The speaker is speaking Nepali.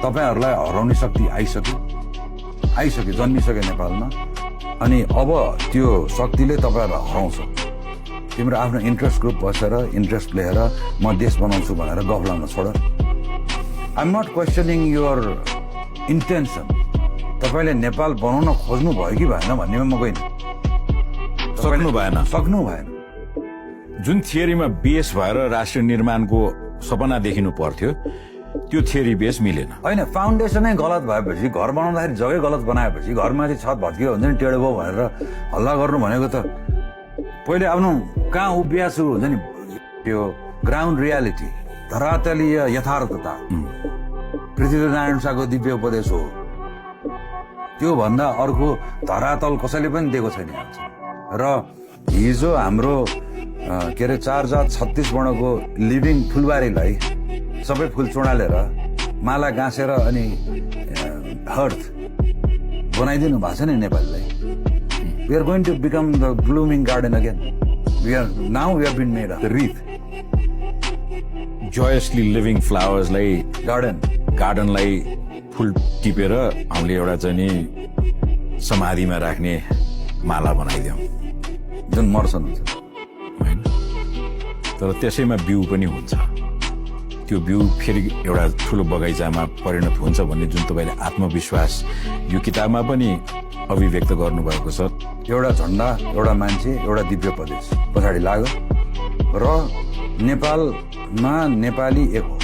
तपाईहरुलाई हराउने शक्ति आइसक्यो जन्मिसक्यो नेपालमा अनि अब त्यो शक्तिले तपाईहरुलाई हराउँछ तिम्रो आफ्नो इन्ट्रेस्ट ग्रुप बसेर इन्ट्रेस्ट लिएर म देश बनाउँछु भनेर गफ लाउन छोड I am not questioning your intention तपाईले नेपाल बनाउन खोज्नु भयो कि भएन भन्नेमा म गइन सक्नु भएन जुन थियरीमा बेस भएर राष्ट्र निर्माणको सपना देखिनु पर्थ्यो त्यो थियरी बेस मिलेन होइन फाउन्डेसनै गलत भएपछि घर बनाउँदाखेरि जग्गै गलत बनाएपछि घरमाथि छत भत्कियो हुन्छ नि टेढो भयो भनेर हल्ला गर्नु भनेको त पहिले आफ्नो कहाँ उभियाछु हुन्छ नि त्यो ग्राउन्ड रियालिटी धरातलीय यथार्थता पृथ्वीनारायण शाहको दिव्य उपदेश हो त्यो भन्दा अर्को धरातल कसैले पनि दिएको छैन र हिजो हाम्रो के अरे 4 जात 36 वर्णको लिभिङ फुलबारीलाई सबै फुल चुडालेर माला गाँसेर अनि हर्थ बनाइदिनु भएको छ नि नेपालीलाई we are going to become the blooming garden again we have been made the wreath joyously living फ्लावर्सलाई गार्डनलाई फुल टिपेर हामीले एउटा चाहिँ नि समाधिमा राख्ने माला बनाइदियौँ जुन मर्छन् होइन तर त्यसैमा बिउ पनि हुन्छ त्यो बिउ फेरि एउटा ठुलो बगैँचामा परिणत हुन्छ भन्ने जुन तपाईँले आत्मविश्वास यो किताबमा पनि अभिव्यक्त गर्नुभएको छ एउटा झन्डा एउटा मान्छे एउटा दिव्य प्रदेश पछाडि लाग्यो र नेपालमा नेपाली एक हो